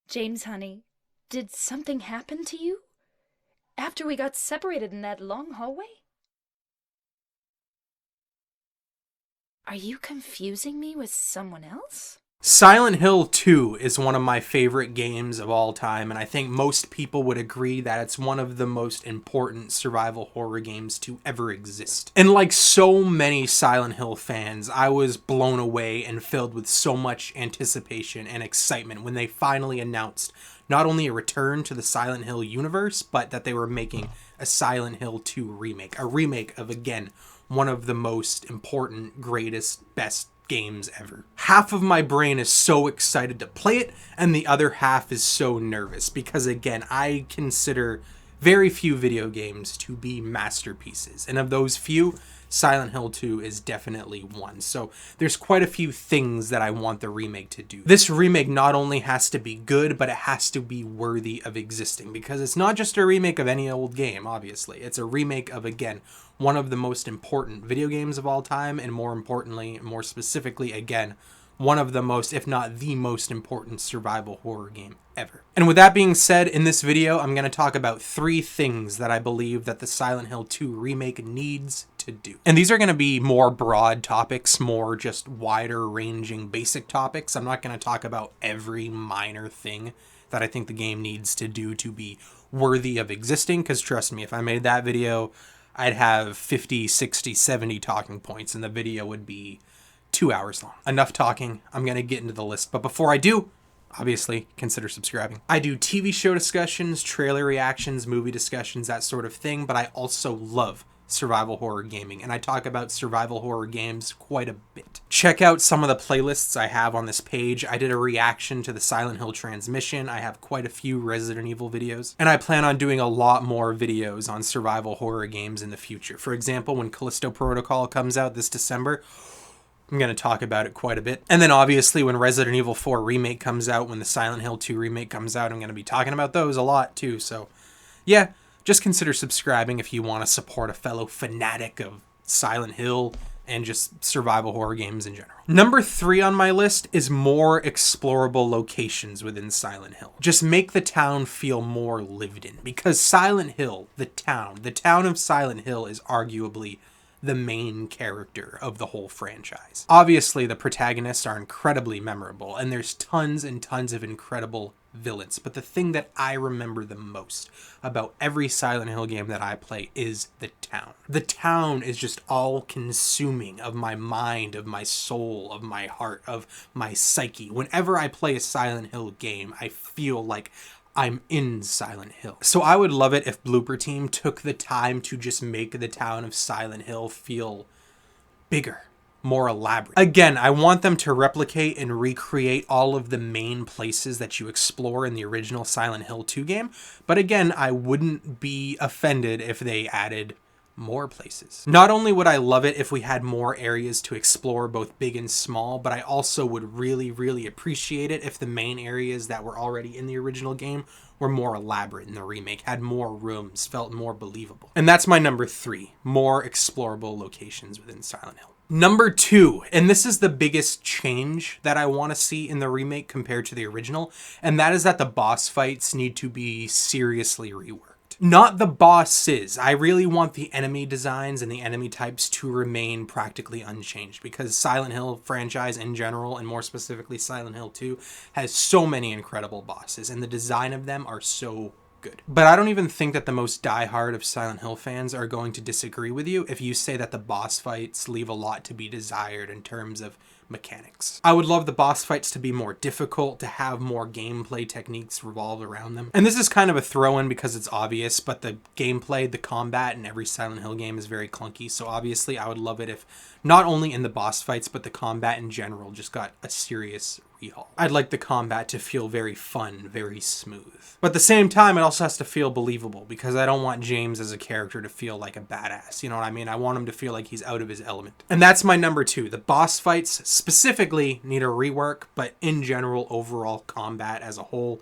James, honey, did something happen to you? After we got separated in that long hallway? Are you confusing me with someone else? Silent Hill 2 is one of my favorite games of all time, and I think most people would agree that it's one of the most important survival horror games to ever exist. And like so many Silent Hill fans, I was blown away and filled with so much anticipation and excitement when they finally announced not only a return to the Silent Hill universe, but that they were making a Silent Hill 2 remake. A remake of, again, one of the most important, greatest, best games ever. Half of my brain is so excited to play it, and the other half is so nervous because, again, I consider very few video games to be masterpieces, and of those few, Silent Hill 2 is definitely one. So there's quite a few things that I want the remake to do. This remake not only has to be good, but it has to be worthy of existing, because it's not just a remake of any old game, obviously. It's a remake of, again, one of the most important video games of all time, and more importantly, more specifically, again, one of the most, if not the most important survival horror game ever. And with that being said, in this video, I'm going to talk about 3 things that I believe that the Silent Hill 2 remake needs to do. And these are going to be more broad topics, more just wider ranging basic topics. I'm not going to talk about every minor thing that I think the game needs to do to be worthy of existing, because trust me, if I made that video, I'd have 50, 60, 70 talking points, and the video would be 2 hours long. Enough talking. I'm going to get into the list. But before I do, obviously, consider subscribing. I do TV show discussions, trailer reactions, movie discussions, that sort of thing, but I also love survival horror gaming, and I talk about survival horror games quite a bit. Check out some of the playlists I have on this page. I did a reaction to the Silent Hill Transmission. I have quite a few Resident Evil videos, and I plan on doing a lot more videos on survival horror games in the future. For example, when Callisto Protocol comes out this December, I'm going to talk about it quite a bit. And then obviously when Resident Evil 4 Remake comes out, when the Silent Hill 2 Remake comes out, I'm going to be talking about those a lot too. So yeah, just consider subscribing if you want to support a fellow fanatic of Silent Hill and just survival horror games in general. Number 3 on my list is more explorable locations within Silent Hill. Just make the town feel more lived in, because Silent Hill, the town of Silent Hill, is arguably the main character of the whole franchise. Obviously, the protagonists are incredibly memorable, and there's tons and tons of incredible villains, but the thing that I remember the most about every Silent Hill game that I play is the town. The town is just all-consuming of my mind, of my soul, of my heart, of my psyche. Whenever I play a Silent Hill game, I feel like I'm in Silent Hill. So I would love it if Blooper Team took the time to just make the town of Silent Hill feel bigger, more elaborate. Again, I want them to replicate and recreate all of the main places that you explore in the original Silent Hill 2 game. But again, I wouldn't be offended if they added more places. Not only would I love it if we had more areas to explore, both big and small, but I also would really, really appreciate it if the main areas that were already in the original game were more elaborate in the remake, had more rooms, felt more believable. And that's my number 3, more explorable locations within Silent Hill. Number 2, and this is the biggest change that I want to see in the remake compared to the original, and that is that the boss fights need to be seriously reworked. Not the bosses. I really want the enemy designs and the enemy types to remain practically unchanged, because Silent Hill franchise in general, and more specifically Silent Hill 2, has so many incredible bosses, and the design of them are so good. But I don't even think that the most diehard of Silent Hill fans are going to disagree with you if you say that the boss fights leave a lot to be desired in terms of mechanics. I would love the boss fights to be more difficult, to have more gameplay techniques revolve around them. And this is kind of a throw-in because it's obvious, but the gameplay, the combat in every Silent Hill game is very clunky, so obviously I would love it if not only in the boss fights, but the combat in general just got a serious rehaul. I'd like the combat to feel very fun, very smooth. But at the same time, it also has to feel believable, because I don't want James as a character to feel like a badass. You know what I mean? I want him to feel like he's out of his element. And that's my number 2. The boss fights specifically need a rework, but in general, overall combat as a whole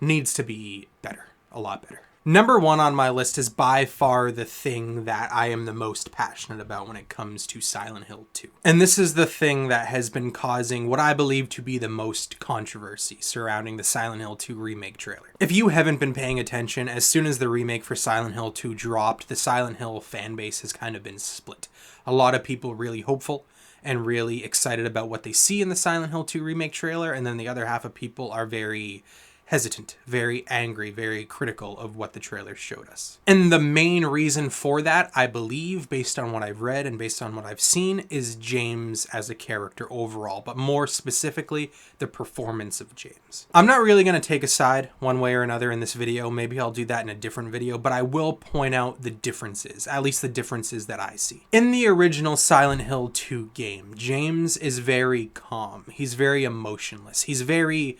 needs to be better. A lot better. Number one on my list is by far the thing that I am the most passionate about when it comes to Silent Hill 2. And this is the thing that has been causing what I believe to be the most controversy surrounding the Silent Hill 2 remake trailer. If you haven't been paying attention, as soon as the remake for Silent Hill 2 dropped, the Silent Hill fan base has kind of been split. A lot of people really hopeful and really excited about what they see in the Silent Hill 2 remake trailer, and then the other half of people are very hesitant, very angry, very critical of what the trailer showed us. And the main reason for that, I believe, based on what I've read and based on what I've seen, is James as a character overall, but more specifically, the performance of James. I'm not really going to take a side one way or another in this video. Maybe I'll do that in a different video, but I will point out the differences, at least the differences that I see. In the original Silent Hill 2 game, James is very calm. He's very emotionless. He's very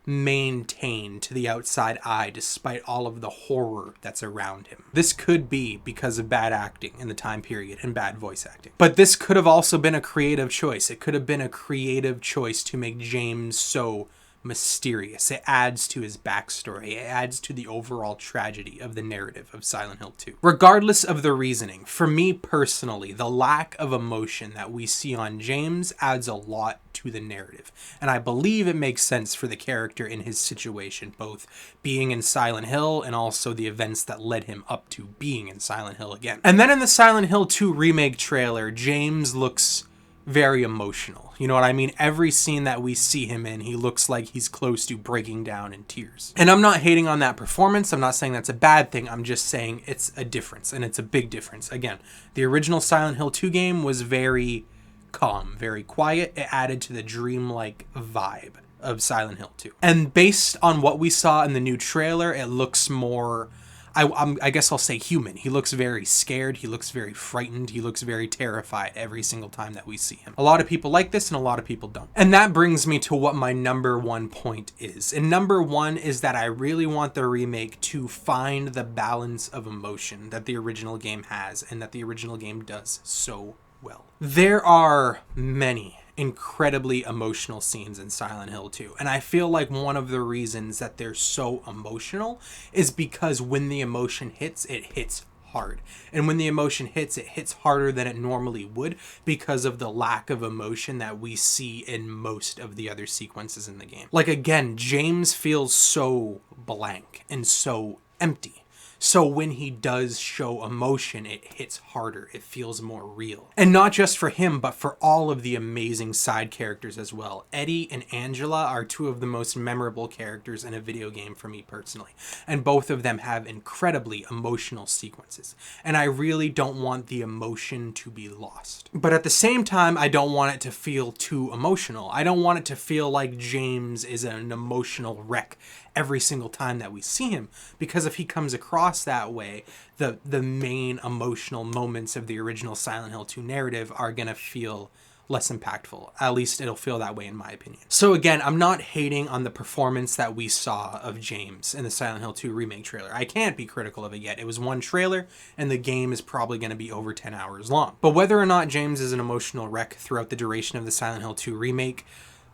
maintained to the outside eye despite all of the horror that's around him. This could be because of bad acting in the time period and bad voice acting. But this could have also been a creative choice. It could have been a creative choice to make James so mysterious. It adds to his backstory. It adds to the overall tragedy of the narrative of Silent Hill 2. Regardless of the reasoning, for me personally, the lack of emotion that we see on James adds a lot to the narrative. And I believe it makes sense for the character in his situation, both being in Silent Hill and also the events that led him up to being in Silent Hill again. And then in the Silent Hill 2 remake trailer, James looks very emotional. You know what I mean? Every scene that we see him in, he looks like he's close to breaking down in tears. And I'm not hating on that performance. I'm not saying that's a bad thing. I'm just saying it's a difference, and it's a big difference. Again, the original Silent Hill 2 game was very calm, very quiet. It added to the dreamlike vibe of Silent Hill 2. And based on what we saw in the new trailer, it looks more, I guess I'll say human. He looks very scared. He looks very frightened. He looks very terrified every single time that we see him. A lot of people like this and a lot of people don't. And that brings me to what my number one point is. And number one is that I really want the remake to find the balance of emotion that the original game has and that the original game does so well. There are many incredibly emotional scenes in Silent Hill 2. And I feel like one of the reasons that they're so emotional is because when the emotion hits, it hits hard. And when the emotion hits, it hits harder than it normally would because of the lack of emotion that we see in most of the other sequences in the game. Like, again, James feels so blank and so empty. So when he does show emotion, it hits harder. It feels more real. And not just for him, but for all of the amazing side characters as well. Eddie and Angela are two of the most memorable characters in a video game for me personally. And both of them have incredibly emotional sequences. And I really don't want the emotion to be lost. But at the same time, I don't want it to feel too emotional. I don't want it to feel like James is an emotional wreck every single time that we see him, because if he comes across that way, the main emotional moments of the original Silent Hill 2 narrative are gonna feel less impactful. At least it'll feel that way in my opinion. So again, I'm not hating on the performance that we saw of James in the Silent Hill 2 remake trailer. I can't be critical of it yet. It was one trailer and the game is probably going to be over 10 hours long. But whether or not James is an emotional wreck throughout the duration of the Silent Hill 2 remake,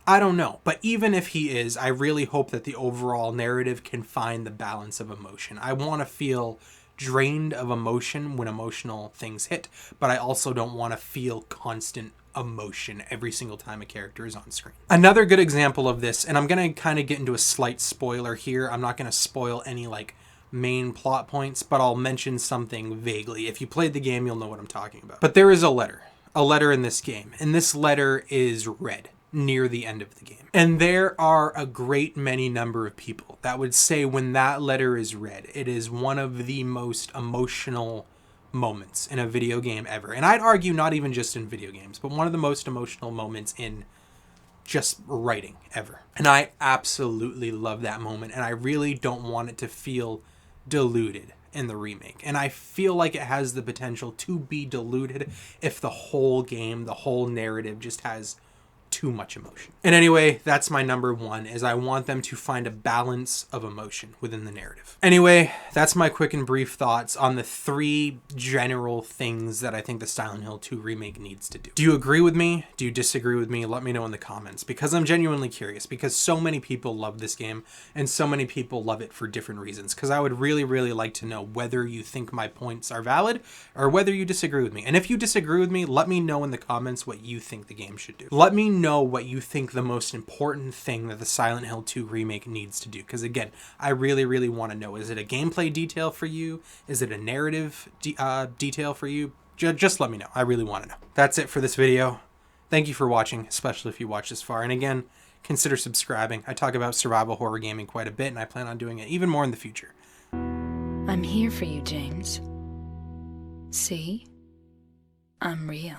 I don't know. But even if he is, I really hope that the overall narrative can find the balance of emotion. I want to feel drained of emotion when emotional things hit, but I also don't want to feel constant emotion every single time a character is on screen. Another good example of this, and I'm going to kind of get into a slight spoiler here. I'm not going to spoil any main plot points, but I'll mention something vaguely. If you played the game, you'll know what I'm talking about. But there is a letter in this game, and this letter is read near the end of the game. And there are a great many number of people that would say when that letter is read, it is one of the most emotional moments in a video game ever. And I'd argue not even just in video games, but one of the most emotional moments in just writing ever. And I absolutely love that moment. And I really don't want it to feel diluted in the remake. And I feel like it has the potential to be diluted if the whole game, the whole narrative just has too much emotion. And anyway, that's my number one, is I want them to find a balance of emotion within the narrative. Anyway, that's my quick and brief thoughts on the 3 general things that I think the Silent Hill 2 remake needs to do. Do you agree with me? Do you disagree with me? Let me know in the comments, because I'm genuinely curious, because so many people love this game and so many people love it for different reasons, because I would really, really like to know whether you think my points are valid or whether you disagree with me. And if you disagree with me, let me know in the comments what you think the game should do. Let me know what you think the most important thing that the Silent Hill 2 remake needs to do, because again, I really, really want to know. Is it a gameplay detail for you? Is it a narrative detail for you? Just let me know. I really want to know. That's it for this video. Thank you for watching, especially if you watched this far. And again, consider subscribing. I talk about survival horror gaming quite a bit, and I plan on doing it even more in the future. I'm here for you, James. See? I'm real.